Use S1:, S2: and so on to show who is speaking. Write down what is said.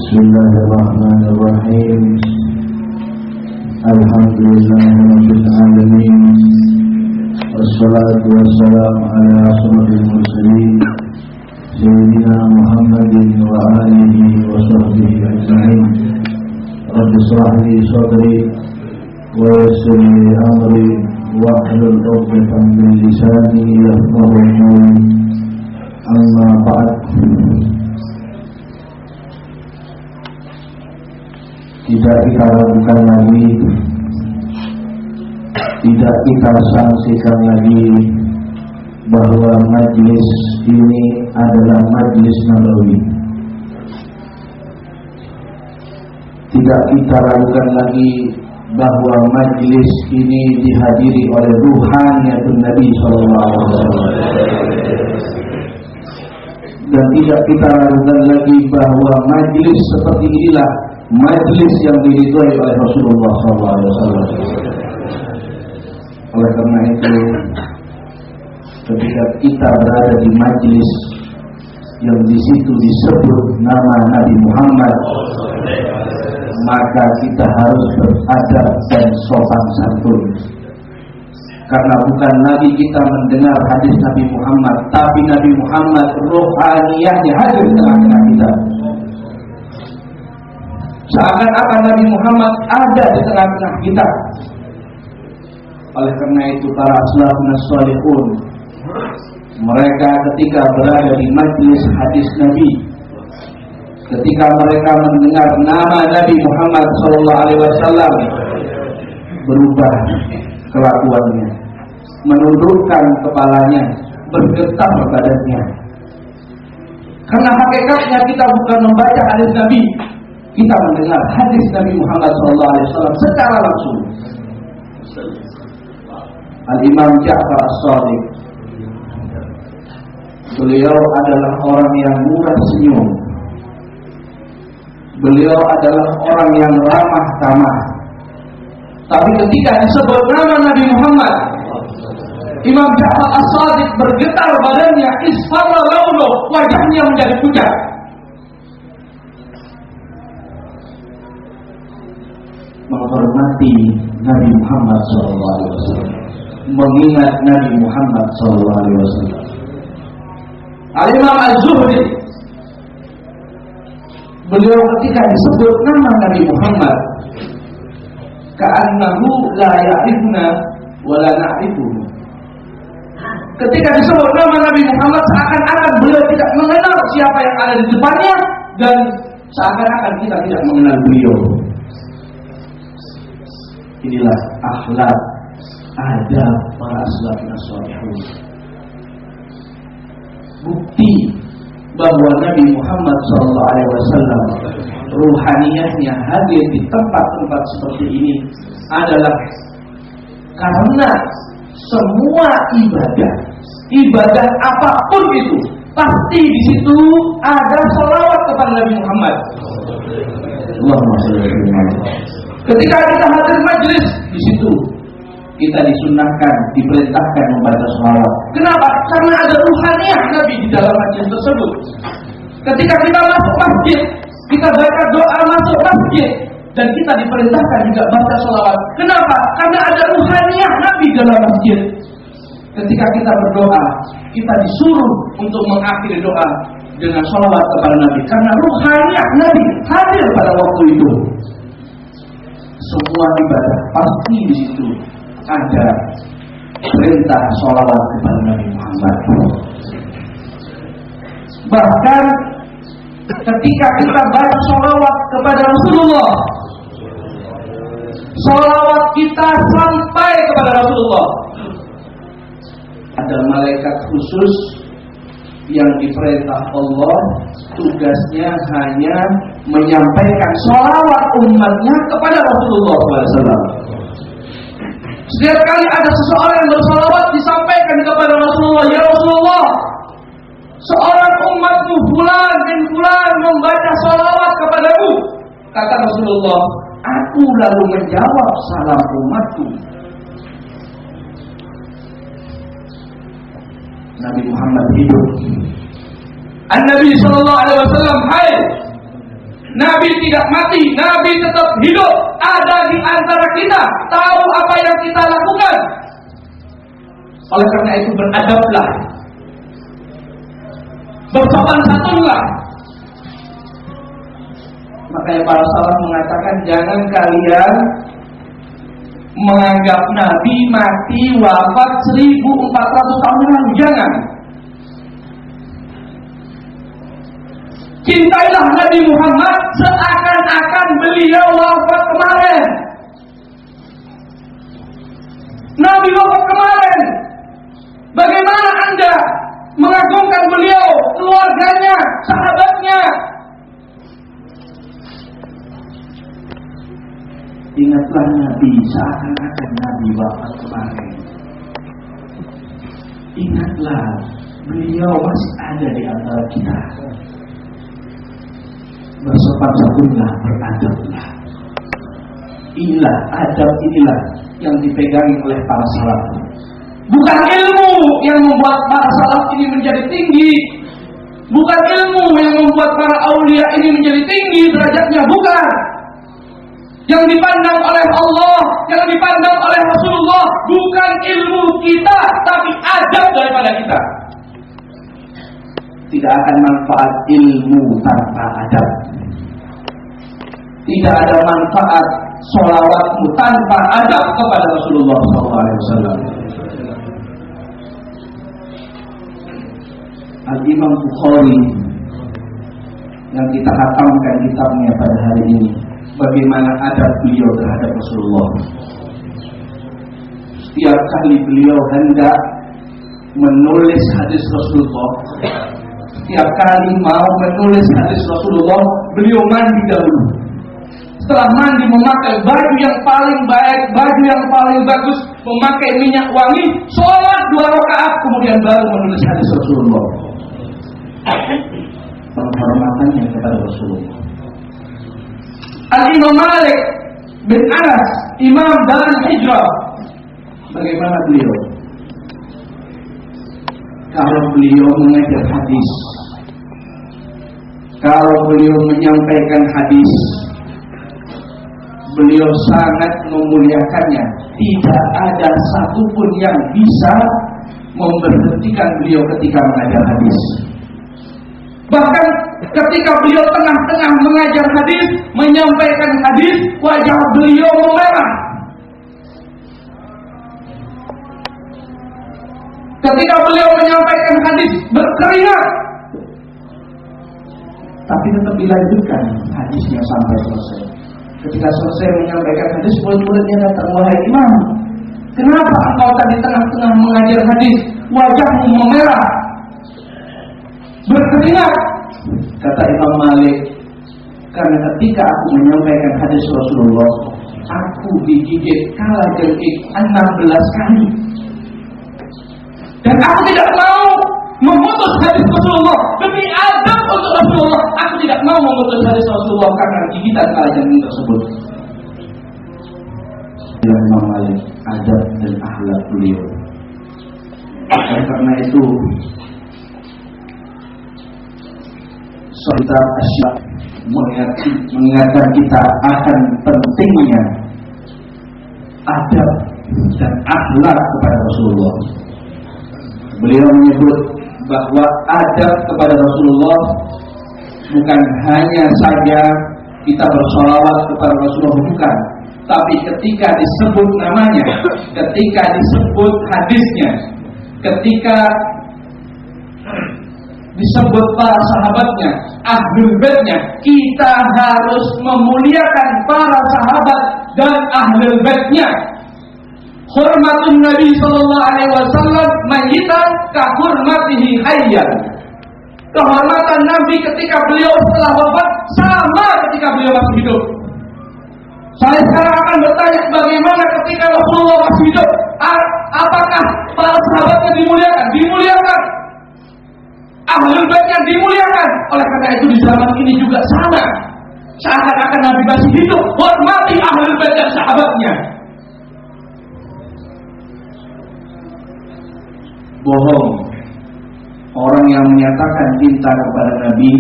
S1: Bismillahirrahmanirrahim. Alhamdulillahirabbil alamin. Wassalatu wassalamu ala asyrofil mursalin sayyidina Muhammadin wa alihi wa sahbihi ajma'in. Rabbi shrah li sadri wa yassir li amri wahlul 'uqdatam min lisani yafqahu qawli. Amma ba'd. Tidak kita lakukan lagi, tidak kita sanksikan lagi bahwa majlis ini adalah majlis nabawi. Tidak kita lakukan lagi bahwa majlis ini dihadiri oleh ruhaniyatun Nabi SAW. Dan tidak kita lakukan lagi bahwa majlis seperti inilah majlis yang diridhoi oleh Rasulullah SAW. Oleh karena itu, ketika kita berada di majlis yang di situ disebut nama Nabi Muhammad, maka kita harus beradab dan sopan santun. Karena bukan lagi kita mendengar hadis Nabi Muhammad, tapi Nabi Muhammad ruhaniyahnya hadir di tengah-tengah kita. Seakan-akan Nabi Muhammad ada di tengah-tengah kita. Oleh karena itu para salafun salihun, mereka ketika berada di majlis hadis Nabi, ketika mereka mendengar nama Nabi Muhammad SAW, berubah kelakuannya, menundukkan kepalanya, bergetar badannya. Karena hakikatnya kita bukan membaca hadis Nabi, kita mendengar hadis Nabi Muhammad SAW secara langsung. Al-Imam Ja'far As-Shadiq, beliau adalah orang yang murah senyum. Beliau adalah orang yang ramah tamah. Tapi ketika disebut nama Nabi Muhammad, Imam Ja'far As-Shadiq bergetar badannya, isfarra launuh, wajahnya menjadi pucat. Menghormati Nabi Muhammad SAW, mengingat Nabi Muhammad SAW. Al-Imam Az-Zuhri, beliau ketika disebut nama Nabi Muhammad, ka'annahu la ya'rifuna wa la na'rifuhu. Ketika disebut nama Nabi Muhammad, seakan-akan beliau tidak mengenal siapa yang ada di depannya, dan seakan-akan kita tidak mengenal beliau. Inilah akhlak adab para salafun salihun. Bukti bahwa Nabi Muhammad SAW ruhaniyahnya hadir di tempat-tempat seperti ini adalah karena semua ibadah apapun itu pasti di situ ada sholawat kepada Nabi Muhammad. Allahumma shalli alaihi wasallam. Ketika kita hadir majlis, di situ kita disunnahkan, diperintahkan membaca sholawat. Kenapa? Karena ada ruhaniyah Nabi di dalam majlis tersebut. Ketika kita masuk masjid, kita baca doa masuk masjid, dan kita diperintahkan juga baca sholawat. Kenapa? Karena ada ruhaniyah Nabi dalam masjid. Ketika kita berdoa, kita disuruh untuk mengakhiri doa dengan sholawat kepada Nabi, karena ruhaniyah Nabi hadir pada waktu itu. Semua ibadah pasti di situ ada perintah sholawat kepada Nabi Muhammad. Bahkan ketika kita baca sholawat kepada Rasulullah, sholawat kita sampai kepada Rasulullah, ada malaikat khusus yang diperintah Allah, tugasnya hanya menyampaikan sholawat umatnya kepada Rasulullah SAW. Setiap kali ada seseorang yang bersolawat, disampaikan kepada Rasulullah, ya Rasulullah, seorang umatmu fulan bin fulan membaca sholawat kepadamu. Kata Rasulullah, aku lalu menjawab salam umatku. Nabi Muhammad hidup. An-Nabi sallallahu alaihi wasallam hayy. Nabi tidak mati, Nabi tetap hidup, ada di antara kita, tahu apa yang kita lakukan. Oleh karena itu beradablah, bersopan santunlah. Makanya para salaf mengatakan jangan kalian menganggap Nabi mati wafat 1400 tahun lalu, jangan. Cintailah Nabi Muhammad seakan-akan beliau wafat kemarin. Nabi wafat kemarin. Bagaimana Anda mengagungkan beliau, keluarganya, sahabatnya? Ingatlah Nabi seakan-akan Nabi wafat kemarin. Ingatlah beliau masih ada di antara kita. Bersopan santunlah, beradablah. Inilah adab, inilah yang dipegangi oleh para salaf. Bukan ilmu yang membuat para salaf ini menjadi tinggi, bukan ilmu yang membuat para aulia ini menjadi tinggi derajatnya, bukan. Yang dipandang oleh Allah, yang dipandang oleh Rasulullah bukan ilmu kita, tapi adab daripada kita. Tidak akan manfaat ilmu tanpa adab. Tidak ada manfaat sholawatmu tanpa adab kepada Rasulullah SAW. Al-Imam Bukhari yang kita khatamkan kitabnya pada hari ini, bagaimana adab beliau terhadap Rasulullah. Setiap kali beliau hendak menulis hadis Rasulullah, setiap kali mau menulis hadis Rasulullah, beliau mandi dahulu. Setelah mandi memakai baju yang paling baik, baju yang paling bagus, memakai minyak wangi, sholat 2 rakaat, kemudian baru menulis hadis Rasulullah. Penghormatannya kepada Rasulullah. Al-Imam Malik bin Anas, Imam Darul Hijrah, bagaimana beliau? Kalau beliau mengajar hadis, kalau beliau menyampaikan hadis, beliau sangat memuliakannya. Tidak ada satupun yang bisa memberhentikan beliau ketika mengajar hadis. Bahkan ketika beliau tengah-tengah mengajar hadis, menyampaikan hadis, wajah beliau memerah. Ketika beliau menyampaikan hadis, berkeringat. Tapi tetap dilanjutkan hadisnya sampai selesai. Ketika selesai menyampaikan hadis, murid-muridnya datang, wahai imam, kenapa engkau tadi tengah-tengah mengajar hadis, wajahmu memerah, berkeringat? Kata Imam Malik, karena ketika aku menyampaikan hadis Rasulullah, aku digigit kala jengking 16 kali. Dan aku tidak mau memutus hadis Rasulullah demi adab untuk Rasulullah. Aku tidak mau memutus hadis Rasulullah karena gigitan kala jengking tersebut. Imam Malik, adab dan akhlak beliau. Dan karena itu Kitab Asy-Syifa mengingatkan kita akan pentingnya adab dan akhlak kepada Rasulullah. Beliau menyebut bahwa adab kepada Rasulullah bukan hanya saja kita bersolawat kepada Rasulullah, bukan, tapi ketika disebut namanya, ketika disebut hadisnya, ketika disebut para sahabatnya, ahlul baitnya, kita harus memuliakan para sahabat dan ahlul baitnya. Hormatun Nabi sallallahu alaihi wasallam mayyitan ka hurmatihi hayyan. Kehormatan Nabi ketika beliau setelah wafat sama ketika beliau masih hidup. Saya sekarang akan bertanya, bagaimana ketika Rasulullah masih hidup? Apakah para sahabatnya dimuliakan? Dimuliakan. Ahlul baitnya dimuliakan. Oleh karena itu di zaman ini juga sama. Seakan-akan Nabi masih hidup, hormati ahlul bait dan sahabatnya. Bohong orang yang menyatakan cinta kepada Nabi